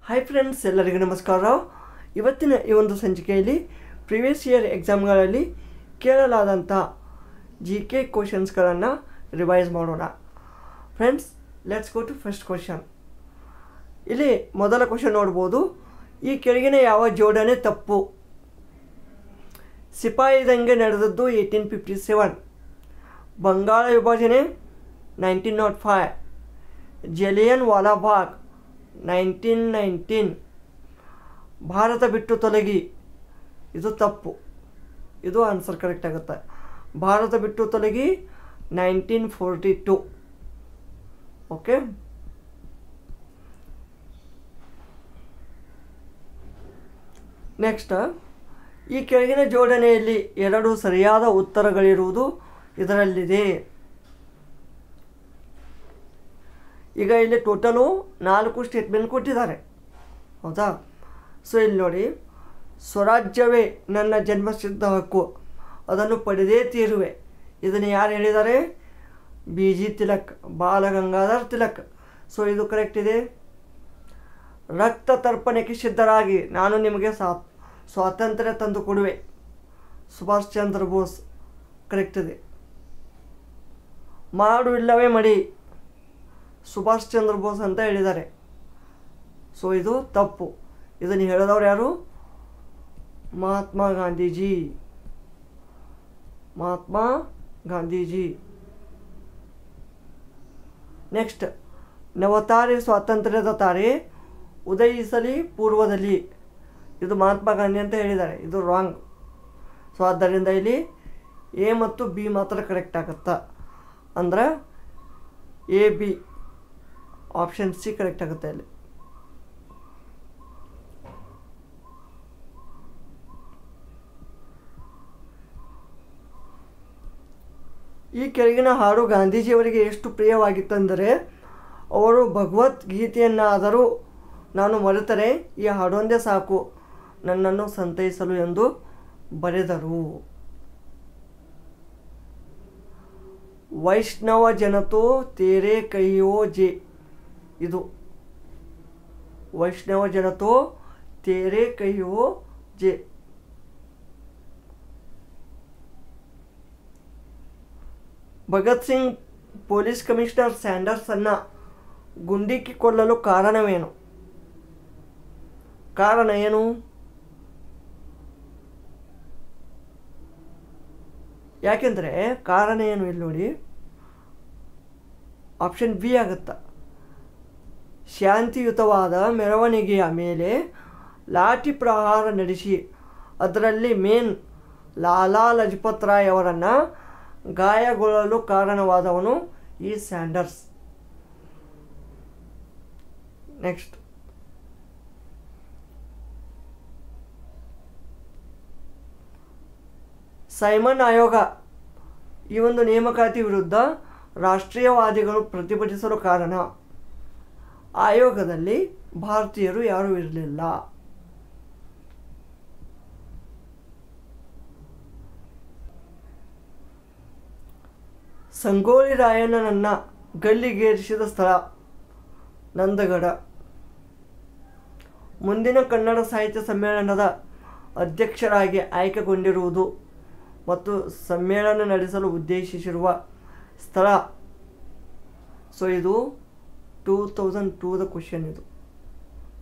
Hi friends, ಎಲ್ಲರಿಗೂ ನಮಸ್ಕಾರ. ಇವತ್ತಿನ ಈ ಒಂದು ಸಂಚಿಕೆಯಲ್ಲಿ ಪ್ರಿವಿಯಸ್ ಇಯರ್ ಎಕ್ಸಾಮ್ಗಳಲ್ಲಿ ಕೇಳಲಾದಂಥ GK ಕ್ವಶನ್ಸ್ಗಳನ್ನು ರಿವೈಸ್ ಮಾಡೋಣ. Friends, let's go to first question. ಇಲ್ಲಿ ಮೊದಲ ಕ್ವಶನ್ ನೋಡ್ಬೋದು. ಈ ಕೆಳಗಿನ ಯಾವ ಜೋಡಣೆ ತಪ್ಪು? ಸಿಪಾಯಿ ದಂಗೆ ನಡೆದದ್ದು 1857, ಬಂಗಾಳ ವಿಭಜನೆ 1905, ಜಲಿಯನ್ ವಾಲಾಬಾಗ್ 1919, ಭಾರತ ಬಿಟ್ಟು ತೊಲಗಿ. ಇದು ತಪ್ಪು, ಇದು ಆನ್ಸರ್ ಕರೆಕ್ಟ್ ಆಗುತ್ತೆ. ಭಾರತ ಬಿಟ್ಟು ತೊಲಗಿ 1942. ಓಕೆ, ನೆಕ್ಸ್ಟ್, ಈ ಕೆಳಗಿನ ಜೋಡಣೆಯಲ್ಲಿ ಎರಡು ಸರಿಯಾದ ಉತ್ತರಗಳಿರುವುದು ಇದರಲ್ಲಿದೆ. ಈಗ ಇಲ್ಲಿ ಟೋಟಲು 4 ಸ್ಟೇಟ್ಮೆಂಟ್ ಕೊಟ್ಟಿದ್ದಾರೆ, ಹೌದಾ? ಸೊ ಇಲ್ಲಿ ನೋಡಿ, ಸ್ವರಾಜ್ಯವೇ ನನ್ನ ಜನ್ಮಸಿದ್ಧ ಹಕ್ಕು, ಅದನ್ನು ಪಡೆದೇ ತೀರುವೆ. ಇದನ್ನು ಯಾರು ಹೇಳಿದ್ದಾರೆ? BG ತಿಲಕ್, ಬಾಲಗಂಗಾಧರ್ ತಿಲಕ್. ಸೊ ಇದು ಕರೆಕ್ಟ್ ಇದೆ. ರಕ್ತ ತರ್ಪಣಕ್ಕೆ ಸಿದ್ಧರಾಗಿ, ನಾನು ನಿಮಗೆ ಸ್ವಾತಂತ್ರ್ಯ ತಂದು ಕೊಡುವೆ, ಸುಭಾಷ್ ಚಂದ್ರ ಬೋಸ್. ಕರೆಕ್ಟ್ ಇದೆ. ಮಾಡು ಇಲ್ಲವೇ ಮಡಿ, ಸುಭಾಷ್ ಚಂದ್ರ ಬೋಸ್ ಅಂತ ಹೇಳಿದ್ದಾರೆ. ಸೊ ಇದು ತಪ್ಪು. ಇದನ್ನು ಹೇಳಿದವರು ಯಾರು? ಮಹಾತ್ಮ ಗಾಂಧೀಜಿ. ಮಹಾತ್ಮ ಗಾಂಧೀಜಿ. ನೆಕ್ಸ್ಟ್, ನವತಾರೆ ಸ್ವಾತಂತ್ರ್ಯದ ತಾರೆ ಉದಯಿಸಲಿ ಪೂರ್ವದಲ್ಲಿ. ಇದು ಮಹಾತ್ಮ ಗಾಂಧಿ ಅಂತ ಹೇಳಿದ್ದಾರೆ, ಇದು ರಾಂಗ್. ಸೊ ಆದ್ದರಿಂದ ಇಲ್ಲಿ A ಮತ್ತು B ಮಾತ್ರ ಕರೆಕ್ಟ್ ಆಗುತ್ತಾ ಅಂದ್ರೆ AB, ಆಪ್ಷನ್ C ಕರೆಕ್ಟ್ ಆಗುತ್ತೆ ಇಲ್ಲಿ. ಈ ಕೆಳಗಿನ ಹಾಡು ಗಾಂಧೀಜಿಯವರಿಗೆ ಎಷ್ಟು ಪ್ರಿಯವಾಗಿತ್ತೆಂದರೆ, ಅವರು ಭಗವದ್ಗೀತೆಯನ್ನಾದರೂ ನಾನು ಮರೆತರೆ ಈ ಹಾಡೊಂದೇ ಸಾಕು ನನ್ನನ್ನು ಸಂತೈಸಲು ಎಂದು ಬರೆದರು. ವೈಷ್ಣವ ಜನತೋ ತೇರೆ ಕೈಯೋ ಜೆ. ಇದು ವೈಷ್ಣವ ಜನತೋ ತೇರೆ ಕೈಯೋ ಜೆ. ಭಗತ್ ಸಿಂಗ್ ಪೊಲೀಸ್ ಕಮಿಷನರ್ ಸ್ಯಾಂಡರ್ಸನ್ನು ಗುಂಡಿಕ್ಕಿ ಕೊಲ್ಲಲು ಕಾರಣವೇನು? ಕಾರಣ ಏನು? ಯಾಕೆಂದರೆ ಕಾರಣ ಏನು ಇಲ್ಲಿ ನೋಡಿ, ಆಪ್ಷನ್ B ಆಗುತ್ತಾ. ಶಾಂತಿಯುತವಾದ ಮೆರವಣಿಗೆಯ ಮೇಲೆ ಲಾಠಿ ಪ್ರಹಾರ ನಡೆಸಿ ಅದರಲ್ಲಿ ಮೇನ್ ಲಾಲಾ ಲಜಪತ್ ರಾಯ್ ಅವರನ್ನು ಗಾಯಗೊಳ್ಳಲು ಕಾರಣವಾದವನು ಈ ಸ್ಯಾಂಡರ್ಸ್. ನೆಕ್ಸ್ಟ್, ಸೈಮನ್ ಆಯೋಗ ಈ ಒಂದು ನೇಮಕಾತಿ ವಿರುದ್ಧ ರಾಷ್ಟ್ರೀಯವಾದಿಗಳು ಪ್ರತಿಭಟಿಸಲು ಕಾರಣ. ಆಯೋಗದಲ್ಲಿ ಭಾರತೀಯರು ಯಾರೂ ಇರಲಿಲ್ಲ. ಸಂಗೊಳ್ಳಿ ರಾಯಣ್ಣನನ್ನು ಗಲ್ಲಿಗೇರಿಸಿದ ಸ್ಥಳ ನಂದಗಡ. ಮುಂದಿನ ಕನ್ನಡ ಸಾಹಿತ್ಯ ಸಮ್ಮೇಳನದ ಅಧ್ಯಕ್ಷರಾಗಿ ಆಯ್ಕೆಗೊಂಡಿರುವುದು ಮತ್ತು ಸಮ್ಮೇಳನ ನಡೆಸಲು ಉದ್ದೇಶಿಸಿರುವ ಸ್ಥಳ. ಸೊ ಇದು 2002ದ ಕ್ವಶನ್. ಇದು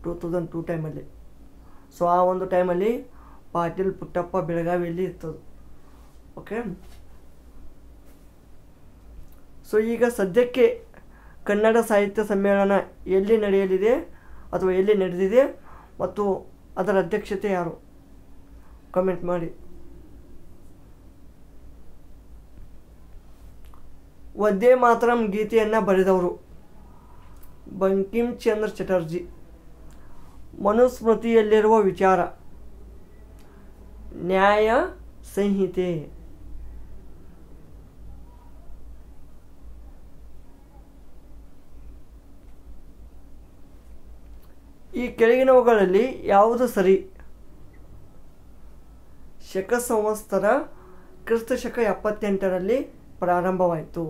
2002 ಟೈಮಲ್ಲಿ. ಸೊ ಆ ಒಂದು ಟೈಮಲ್ಲಿ ಪಾಟೀಲ್ ಪುಟ್ಟಪ್ಪ ಬೆಳಗಾವಿಯಲ್ಲಿ ಇರ್ತದೆ. ಓಕೆ, ಸೊ ಈಗ ಸದ್ಯಕ್ಕೆ ಕನ್ನಡ ಸಾಹಿತ್ಯ ಸಮ್ಮೇಳನ ಎಲ್ಲಿ ನಡೆಯಲಿದೆ ಅಥವಾ ಎಲ್ಲಿ ನಡೆದಿದೆ ಮತ್ತು ಅದರ ಅಧ್ಯಕ್ಷತೆ ಯಾರು? ಕಮೆಂಟ್ ಮಾಡಿ. ವಂದೇ ಮಾತರಂ ಗೀತೆಯನ್ನು ಬರೆದವರು ಬಂಕಿಂ ಚಂದ್ರ ಚಟರ್ಜಿ. ಮನುಸ್ಮೃತಿಯಲ್ಲಿರುವ ವಿಚಾರ ನ್ಯಾಯ ಸಂಹಿತೆ. ಈ ಕೆಳಗಿನವುಗಳಲ್ಲಿ ಯಾವುದು ಸರಿ? ಶಕ ಸಂವತ್ಸರ ಕ್ರಿಸ್ತಶಕ 78ರಲ್ಲಿ ಪ್ರಾರಂಭವಾಯಿತು.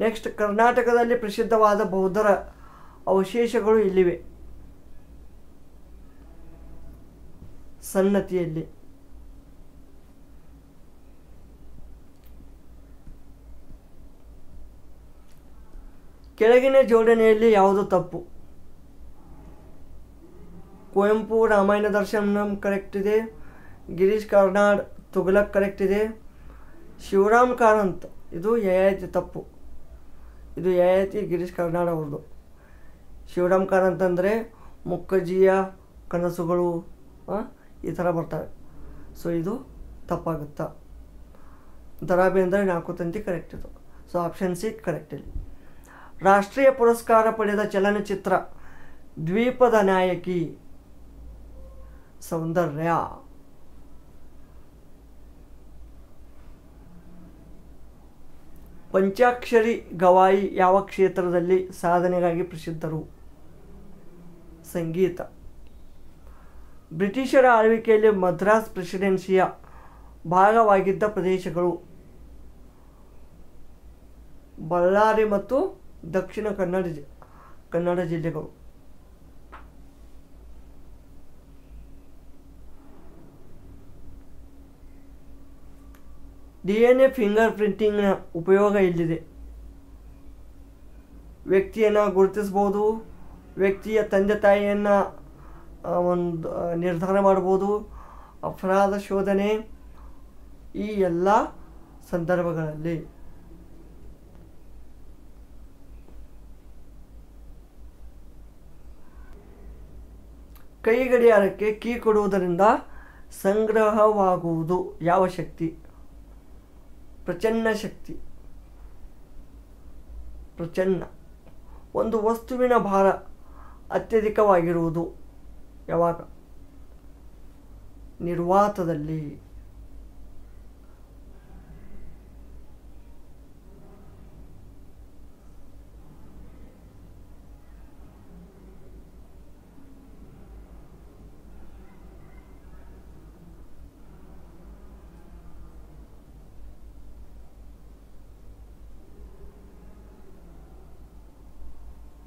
ನೆಕ್ಸ್ಟ್, ಕರ್ನಾಟಕದಲ್ಲಿ ಪ್ರಸಿದ್ಧವಾದ ಬೌದ್ಧರ ಅವಶೇಷಗಳು ಇಲ್ಲಿವೆ. ಸನ್ನತಿಯಲ್ಲಿ. ಕೆಳಗಿನ ಜೋಡಣೆಯಲ್ಲಿ ಯಾವುದು ತಪ್ಪು? ಕುವೆಂಪು ರಾಮಾಯಣ ದರ್ಶನಂ ಕರೆಕ್ಟ್ ಇದೆ, ಗಿರೀಶ್ ಕಾರ್ನಾಡ್ ತುಘಲಕ್ ಕರೆಕ್ಟ್ ಇದೆ, ಶಿವರಾಮ್ ಕಾರಂತ್ ಇದು ಯಯಾತಿ ತಪ್ಪು. ಇದು ಯಯಾತಿ ಗಿರೀಶ್ ಕಾರ್ನಾಡ್ ಅವ್ರದ್ದು. ಶಿವರಾಮ್ ಕಾರಂತ್ ಅಂದರೆ ಮುಕ್ಕಜ್ಜಿಯ ಕನಸುಗಳು ಈ ಥರ ಬರ್ತವೆ. ಸೊ ಇದು ತಪ್ಪಾಗುತ್ತಾ? ದ.ರಾ ಬೇಂದ್ರೆ ನಾಲ್ಕು ತಂತಿ ಕರೆಕ್ಟ್ ಇದು. ಸೊ ಆಪ್ಷನ್ ಸಿ ಕರೆಕ್ಟ್ ಇಲ್ಲಿ. ರಾಷ್ಟ್ರೀಯ ಪುರಸ್ಕಾರ ಪಡೆದ ಚಲನಚಿತ್ರ ದ್ವೀಪದ ನಾಯಕಿ ಸೌಂದರ್ಯ. ಪಂಚಾಕ್ಷರಿ ಗವಾಯಿ ಯಾವ ಕ್ಷೇತ್ರದಲ್ಲಿ ಸಾಧನೆಗಾಗಿ ಪ್ರಸಿದ್ಧರು? ಸಂಗೀತ. ಬ್ರಿಟಿಷರ ಆಳ್ವಿಕೆಯಲ್ಲಿ ಮದ್ರಾಸ್ ಪ್ರೆಸಿಡೆನ್ಸಿಯ ಭಾಗವಾಗಿದ್ದ ಪ್ರದೇಶಗಳು ಬಳ್ಳಾರಿ ಮತ್ತು ದಕ್ಷಿಣ ಕನ್ನಡ ಜಿಲ್ಲೆಗಳು. DNA ಫಿಂಗರ್ ಪ್ರಿಂಟಿಂಗ್ನ ಉಪಯೋಗ ಎಲ್ಲಿದೆ? ವ್ಯಕ್ತಿಯನ್ನು ಗುರುತಿಸ್ಬೋದು, ವ್ಯಕ್ತಿಯ ತಂದೆ ತಾಯಿಯನ್ನು ಒಂದು ನಿರ್ಧಾರ ಮಾಡ್ಬೋದು, ಅಪರಾಧ ಶೋಧನೆ, ಈ ಎಲ್ಲ ಸಂದರ್ಭಗಳಲ್ಲಿ. ಕೈ ಗಡಿಯಾರಕ್ಕೆ ಕೀ ಕೊಡುವುದರಿಂದ ಸಂಗ್ರಹವಾಗುವುದು ಯಾವ ಶಕ್ತಿ? ಪ್ರಚನ್ನ ಶಕ್ತಿ. ಪ್ರಚನ್ನ. ಒಂದು ವಸ್ತುವಿನ ಭಾರ ಅತ್ಯಧಿಕವಾಗಿರುವುದು ಯಾವಾಗ? ನಿರ್ವಾತದಲ್ಲಿ.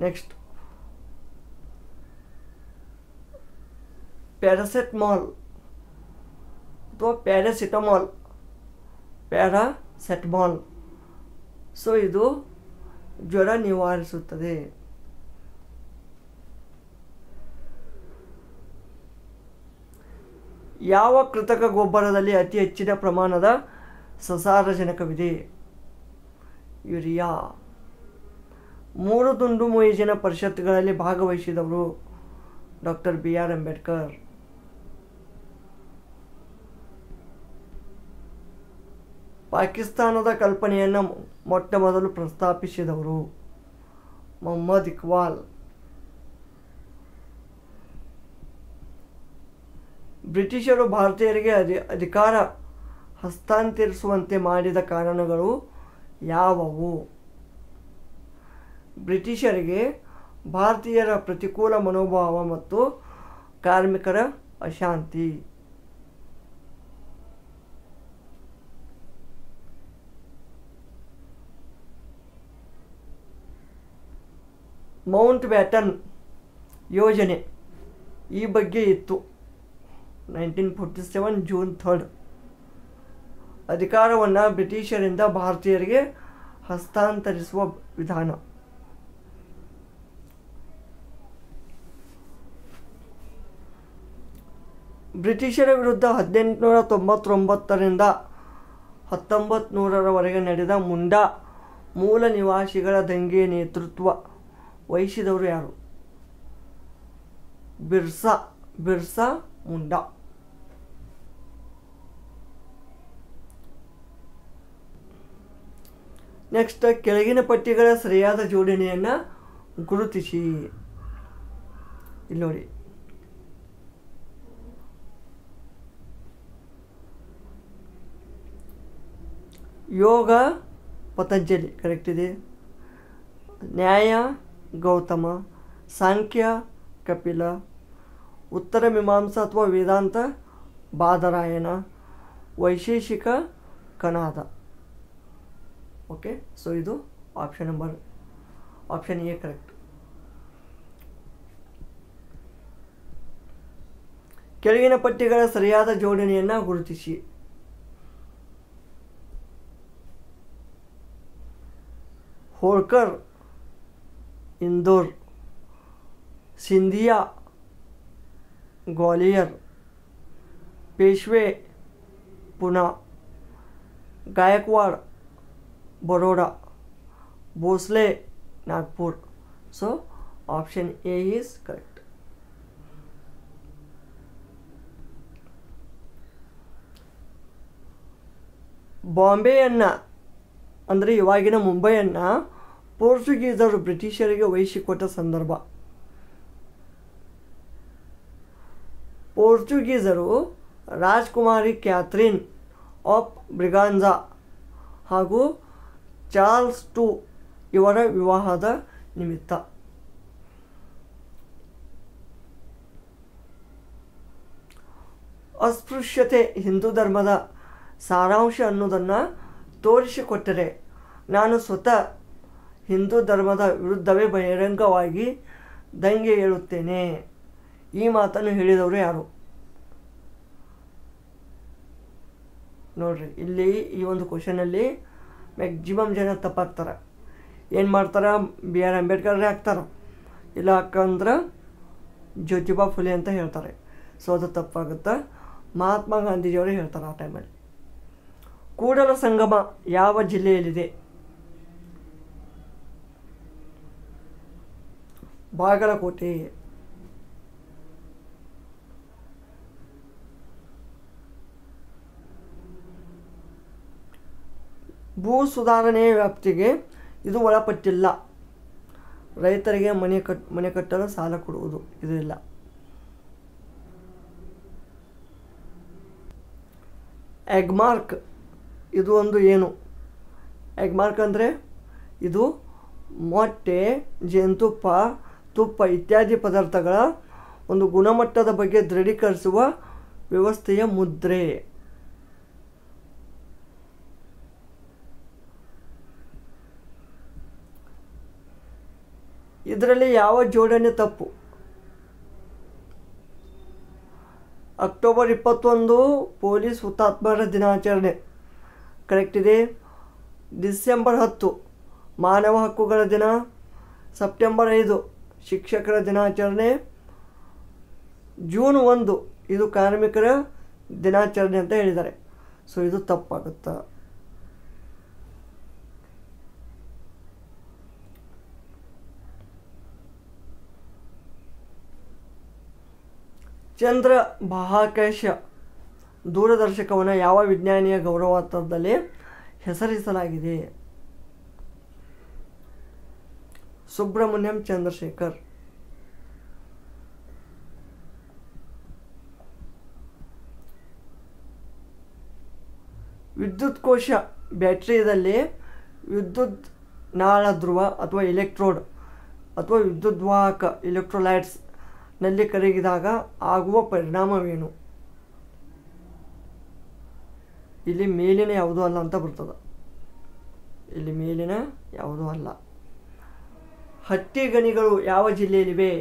ನೆಕ್ಸ್ಟ್, ಪ್ಯಾರಾಸೆಟಮಾಲ್ ಅಥವಾ ಪ್ಯಾರಾಸಿಟಮಾಲ್. ಪ್ಯಾರಾಸೆಟಮಾಲ್. ಸೊ ಇದು ಜ್ವರ ನಿವಾರಿಸುತ್ತದೆ. ಯಾವ ಕೃತಕ ಗೊಬ್ಬರದಲ್ಲಿ ಅತಿ ಹೆಚ್ಚಿನ ಪ್ರಮಾಣದ ಸಸಾರಜನಕವಿದೆ? ಯೂರಿಯಾ. 3 ದುಂಡು ಮೊಯ್ಜಿನ ಪರಿಷತ್ಗಳಲ್ಲಿ ಭಾಗವಹಿಸಿದವರು ಡಾಕ್ಟರ್ B.R. ಅಂಬೇಡ್ಕರ್. ಪಾಕಿಸ್ತಾನದ ಕಲ್ಪನೆಯನ್ನು ಮೊಟ್ಟ ಮೊದಲು ಪ್ರಸ್ತಾಪಿಸಿದವರು ಮೊಹಮ್ಮದ್ ಇಕ್ಬಾಲ್. ಬ್ರಿಟಿಷರು ಭಾರತೀಯರಿಗೆ ಅಧಿಕಾರ ಹಸ್ತಾಂತರಿಸುವಂತೆ ಮಾಡಿದ ಕಾರಣಗಳು ಯಾವುವು? ಬ್ರಿಟಿಷರಿಗೆ ಭಾರತೀಯರ ಪ್ರತಿಕೂಲ ಮನೋಭಾವ ಮತ್ತು ಕಾರ್ಮಿಕರ ಅಶಾಂತಿ. ಮೌಂಟ್ ಬ್ಯಾಟನ್ ಯೋಜನೆ ಈ ಬಗ್ಗೆ ಇತ್ತು. 1947 ಜೂನ್ 3. ಅಧಿಕಾರವನ್ನು ಬ್ರಿಟಿಷರಿಂದ ಭಾರತೀಯರಿಗೆ ಹಸ್ತಾಂತರಿಸುವ ವಿಧಾನ. ಬ್ರಿಟಿಷರ ವಿರುದ್ಧ 1899ರಿಂದ 1900ರವರೆಗೆ ನಡೆದ ಮುಂಡಾ ಮೂಲ ನಿವಾಸಿಗಳ ದಂಗೆಯ ನೇತೃತ್ವ ವಹಿಸಿದವರು ಯಾರು? ಬಿರ್ಸಾ ಮುಂಡಾ. ನೆಕ್ಸ್ಟ್, ಕೆಳಗಿನ ಪಟ್ಟಿಗಳ ಸರಿಯಾದ ಜೋಡಣೆಯನ್ನು ಗುರುತಿಸಿ. ಇಲ್ಲಿ ನೋಡಿ, ಯೋಗ ಪತಂಜಲಿ ಕರೆಕ್ಟ್ ಇದೆ, ನ್ಯಾಯ ಗೌತಮ, ಸಾಂಖ್ಯ ಕಪಿಲ, ಉತ್ತರ ಮೀಮಾಂಸಾ ಅಥವಾ ವೇದಾಂತ ಬಾದರಾಯಣ, ವೈಶೇಷಿಕ ಕನಾದ. ಓಕೆ, ಸೊ ಇದು ಆಪ್ಷನ್ ಎ ಕರೆಕ್ಟ್. ಕೆಳಗಿನ ಪಟ್ಟಿಗಳ ಸರಿಯಾದ ಜೋಡಣೆಯನ್ನು ಗುರುತಿಸಿ. Holkar Indore, Scindia Gwalior, Peshwa Poona, Gaekwad Baroda, Bhonsle Nagpur. So option A is correct. ಬಾಂಬೆಯನ್ನು ಅಂದರೆ ಇವಾಗಿನ ಮುಂಬೈಯನ್ನು ಪೋರ್ಚುಗೀಸರು ಬ್ರಿಟಿಷರಿಗೆ ವಹಿಸಿಕೊಟ್ಟ ಸಂದರ್ಭ. ಪೋರ್ಚುಗೀಸರು ರಾಜ್ಕುಮಾರಿ ಕ್ಯಾಥರಿನ್ ಆಫ್ ಬ್ರಿಗಾನ್ಜಾ ಹಾಗೂ ಚಾರ್ಲ್ಸ್ ಟು ಇವರ ವಿವಾಹದ ನಿಮಿತ್ತ. ಅಸ್ಪೃಶ್ಯತೆ ಹಿಂದೂ ಧರ್ಮದ ಸಾರಾಂಶ ಅನ್ನೋದನ್ನು ತೋರಿಸಿಕೊಟ್ಟರೆ ನಾನು ಸ್ವತಃ ಹಿಂದೂ ಧರ್ಮದ ವಿರುದ್ಧವೇ ಬಹಿರಂಗವಾಗಿ ದಂಗೆ ಏಳುತ್ತೇನೆ. ಈ ಮಾತನ್ನು ಹೇಳಿದವರು ಯಾರು? ನೋಡ್ರಿ, ಇಲ್ಲಿ ಈ ಒಂದು ಕ್ವಶನಲ್ಲಿ ಮ್ಯಾಕ್ಸಿಮಮ್ ಜನ ತಪ್ಪಾಗ್ತಾರೆ. ಏನು ಮಾಡ್ತಾರೆ? ಬಿ ಆರ್ ಅಂಬೇಡ್ಕರ್ರೇ ಹಾಕ್ತಾರೆ, ಇಲ್ಲ ಹಾಕಂದ್ರೆ ಜ್ಯೋತಿಬಾ ಫುಲೆ ಅಂತ ಹೇಳ್ತಾರೆ. ಸೊ ಅದು ತಪ್ಪಾಗುತ್ತೆ. ಮಹಾತ್ಮ ಗಾಂಧೀಜಿಯವರೇ ಹೇಳ್ತಾರೆ ಆ ಟೈಮಲ್ಲಿ. ಕೂಡಲ ಸಂಗಮ ಯಾವ ಜಿಲ್ಲೆಯಲ್ಲಿದೆ? ಬಾಗಲಕೋಟೆ. ಭೂ ಸುಧಾರಣೆಯ ವ್ಯಾಪ್ತಿಗೆ ಇದು ಒಳಪಟ್ಟಿಲ್ಲ. ರೈತರಿಗೆ ಮನೆ ಕಟ್ಟಲು ಸಾಲ ಕೊಡುವುದು ಇದು ಇಲ್ಲ. ಎಗ್ಮಾರ್ಕ್ ಇದು ಒಂದು ಏನು? ಎಗ್ಮಾರ್ಕ್ ಅಂದರೆ ಇದು ಮೊಟ್ಟೆ, ಜೇನುತುಪ್ಪ, ತುಪ್ಪ ಇತ್ಯಾದಿ ಪದಾರ್ಥಗಳ ಒಂದು ಗುಣಮಟ್ಟದ ಬಗ್ಗೆ ದೃಢೀಕರಿಸುವ ವ್ಯವಸ್ಥೆಯ ಮುದ್ರೆ. ಇದರಲ್ಲಿ ಯಾವ ಜೋಡಣೆ ತಪ್ಪು? ಅಕ್ಟೋಬರ್ 21 ಪೊಲೀಸ್ ಹುತಾತ್ಮರ ದಿನಾಚರಣೆ ಕರೆಕ್ಟ್ ಇದೆ. ಡಿಸೆಂಬರ್ 10 ಮಾನವ ಹಕ್ಕುಗಳ ದಿನ. ಸೆಪ್ಟೆಂಬರ್ 5 ಶಿಕ್ಷಕರ ದಿನಾಚರಣೆ. ಜೂನ್ 1 ಇದು ಕಾರ್ಮಿಕರ ದಿನಾಚರಣೆ ಅಂತ ಹೇಳಿದ್ದಾರೆ. ಸೊ ಇದು ತಪ್ಪಾಗುತ್ತೆ. ಚಂದ್ರ ಬಾಹ್ಯಾಕಾಶ ದೂರದರ್ಶಕವನ್ನು ಯಾವ ವಿಜ್ಞಾನಿಯ ಗೌರವಾರ್ಥದಲ್ಲಿ ಹೆಸರಿಸಲಾಗಿದೆ? ಸುಬ್ರಹ್ಮಣ್ಯಂ ಚಂದ್ರಶೇಖರ್. ವಿದ್ಯುತ್ ಕೋಶ ಬ್ಯಾಟರಿಯಲ್ಲಿ ವಿದ್ಯುತ್ ನಾಳ ಧ್ರುವ ಅಥವಾ ಎಲೆಕ್ಟ್ರೋಡ್ ಅಥವಾ ವಿದ್ಯುದ್ವಾಹಕ ಎಲೆಕ್ಟ್ರೋಲೈಟ್ಸ್ ನಲ್ಲಿ ಕರಗಿದಾಗ ಆಗುವ ಪರಿಣಾಮವೇನು? ಇಲ್ಲಿ ಮೇಲಿನ ಯಾವುದೂ ಅಲ್ಲ ಅಂತ ಬರ್ತದೆ. ಇಲ್ಲಿ ಮೇಲಿನ ಯಾವುದೂ ಅಲ್ಲ. ಹತ್ತಿ ಗಣಿಗಳು ಯಾವ ಜಿಲ್ಲೆಯಲ್ಲಿವೆ?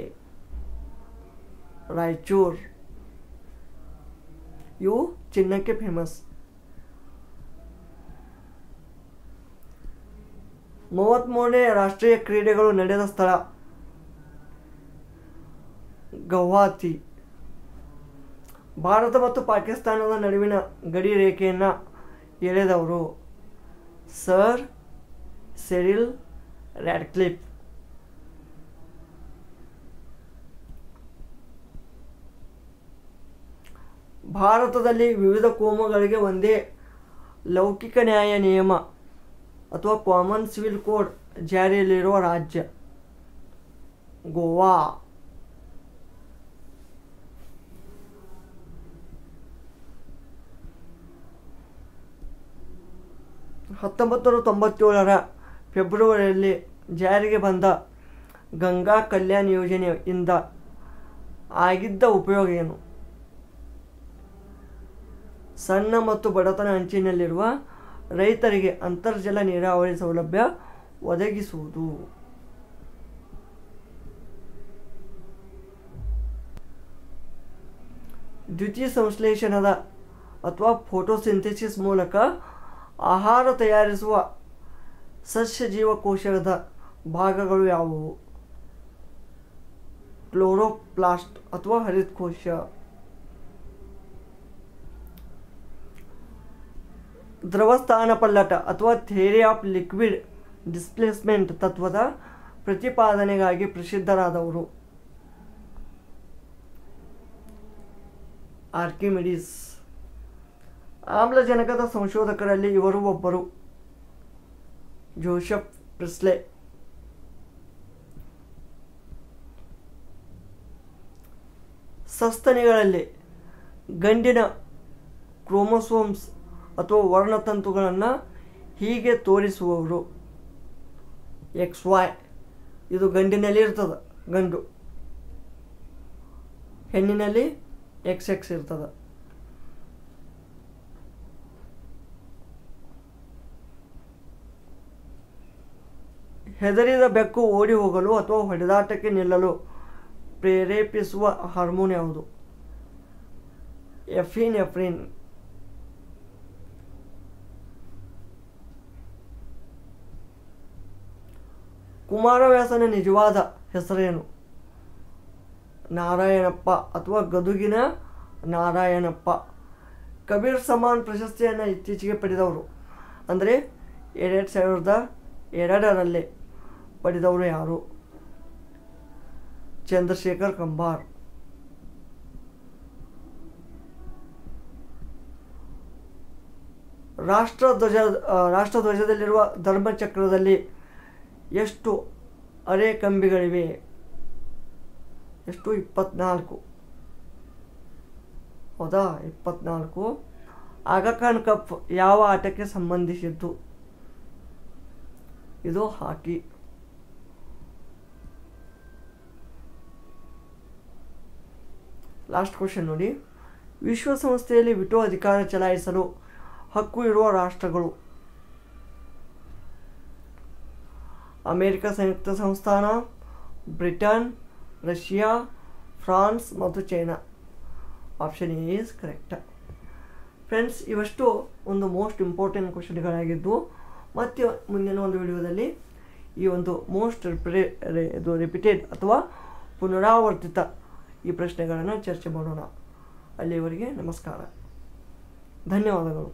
ರಾಯಚೂರು. ಇವು ಚಿನ್ನಕ್ಕೆ ಫೇಮಸ್. 33ನೇ ರಾಷ್ಟ್ರೀಯ ಕ್ರೀಡೆಗಳು ನಡೆದ ಸ್ಥಳ? ಗೌಹಾತಿ. ಭಾರತ ಮತ್ತು ಪಾಕಿಸ್ತಾನದ ನಡುವಿನ ಗಡಿ ರೇಖೆಯನ್ನು ಎಳೆದವರು? Sir ಸೆರಿಲ್ Radcliffe. ಭಾರತದಲ್ಲಿ ವಿವಿಧ ಕೋಮುಗಳಿಗೆ ಒಂದೇ ಲೌಕಿಕ ನ್ಯಾಯ ನಿಯಮ ಅಥವಾ ಕಾಮನ್ ಸಿವಿಲ್ ಕೋಡ್ ಜಾರಿಯಲ್ಲಿರುವ ರಾಜ್ಯ? ಗೋವಾ. 1997 ಫೆಬ್ರವರಿಯಲ್ಲಿ ಜಾರಿಗೆ ಬಂದ ಗಂಗಾ ಕಲ್ಯಾಣ ಯೋಜನೆಯಿಂದ ಆಗಿದ್ದ ಉಪಯೋಗ ಏನು? ಸಣ್ಣ ಮತ್ತು ಬಡತನ ಅಂಚಿನಲ್ಲಿರುವ ರೈತರಿಗೆ ಅಂತರ್ಜಲ ನೀರಾವರಿ ಸೌಲಭ್ಯ ಒದಗಿಸುವುದು. ದ್ಯುತಿ ಸಂಶ್ಲೇಷಣದ ಅಥವಾ ಫೋಟೋಸಿಂಥೆಸಿಸ್ ಮೂಲಕ ಆಹಾರ ತಯಾರಿಸುವ ಸಸ್ಯ ಜೀವಕೋಶದ ಭಾಗಗಳು ಯಾವುವು? ಕ್ಲೋರೋಪ್ಲಾಸ್ಟ್ ಅಥವಾ ಹರಿತಕೋಶ. ದ್ರವಸ್ಥಾನಪಲ್ಲಟ ಅಥವಾ ಥಿಯರಿ ಆಫ್ ಲಿಕ್ವಿಡ್ ಡಿಸ್ಪ್ಲೇಸ್ಮೆಂಟ್ ತತ್ವದ ಪ್ರತಿಪಾದನೆಗಾಗಿ ಪ್ರಸಿದ್ಧರಾದವರು? ಆರ್ಕಿಮಿಡೀಸ್. ಆಮ್ಲಜನಕದ ಸಂಶೋಧಕರಲ್ಲಿ ಇವರು ಒಬ್ಬರು. ಜೋಸೆಫ್ ಪ್ರಿಸ್ಲೆ. ಸಸ್ತನಿಗಳಲ್ಲಿ ಗಂಡಿನ ಕ್ರೋಮೋಸೋಮ್ಸ್ ಅಥವಾ ವರ್ಣತಂತುಗಳನ್ನು ಹೀಗೆ ತೋರಿಸುವವರು. XY. ಇದು ಗಂಡಿನಲ್ಲಿ ಇರ್ತದೆ, ಗಂಡು. ಹೆಣ್ಣಿನಲ್ಲಿ XX ಇರ್ತದೆ. ಹೆದರಿದ ಬೆಕ್ಕು ಓಡಿ ಹೋಗಲು ಅಥವಾ ಹೊಡೆದಾಟಕ್ಕೆ ನಿಲ್ಲಲು ಪ್ರೇರೇಪಿಸುವ ಹಾರ್ಮೋನ್ ಯಾವುದು? ಎಫ್ರಿನ್. ಕುಮಾರವ್ಯಾಸನ ನಿಜವಾದ ಹೆಸರೇನು? ನಾರಾಯಣಪ್ಪ ಅಥವಾ ಗದುಗಿನ ನಾರಾಯಣಪ್ಪ. ಕಬೀರ್ ಸಮಾನ್ ಪ್ರಶಸ್ತಿಯನ್ನು ಇತ್ತೀಚೆಗೆ ಪಡೆದವರು, ಅಂದರೆ 2002ರಲ್ಲಿ ಪಡೆದವರು ಯಾರು? ಚಂದ್ರಶೇಖರ್ ಕಂಬಾರ್. ರಾಷ್ಟ್ರಧ್ವಜದಲ್ಲಿರುವ ಧರ್ಮಚಕ್ರದಲ್ಲಿ ಎಷ್ಟು ಅರೆ ಕಂಬಿಗಳಿವೆ? ಎಷ್ಟು? 24. ಹೌದಾ? 24. ಆಗಾ ಖಾನ್ ಕಪ್ ಯಾವ ಆಟಕ್ಕೆ ಸಂಬಂಧಿಸಿದ್ದು? ಇದು ಹಾಕಿ. ಲಾಸ್ಟ್ ಕ್ವಶನ್ ನೋಡಿ. ವಿಶ್ವಸಂಸ್ಥೆಯಲ್ಲಿ ವಿಟೋ ಅಧಿಕಾರ ಚಲಾಯಿಸಲು ಹಕ್ಕು ಇರುವ ರಾಷ್ಟ್ರಗಳು? ಅಮೆರಿಕ ಸಂಯುಕ್ತ ಸಂಸ್ಥಾನ, ಬ್ರಿಟನ್, ರಷ್ಯಾ, ಫ್ರಾನ್ಸ್ ಮತ್ತು China. Option A is correct. Friends, ಇವಷ್ಟು ಒಂದು ಮೋಸ್ಟ್ ಇಂಪಾರ್ಟೆಂಟ್ ಕ್ವಶನ್ಗಳಾಗಿದ್ದು, ಮತ್ತು ಮುಂದಿನ ಒಂದು ವಿಡಿಯೋದಲ್ಲಿ ಈ ಒಂದು ಮೋಸ್ಟ್ ರಿಪೀಟೆಡ್ ಅಥವಾ ಪುನರಾವರ್ತಿತ ಈ ಪ್ರಶ್ನೆಗಳನ್ನು ಚರ್ಚೆ ಮಾಡೋಣ. ಅಲ್ಲಿಯವರೆಗೆ ನಮಸ್ಕಾರ, ಧನ್ಯವಾದಗಳು.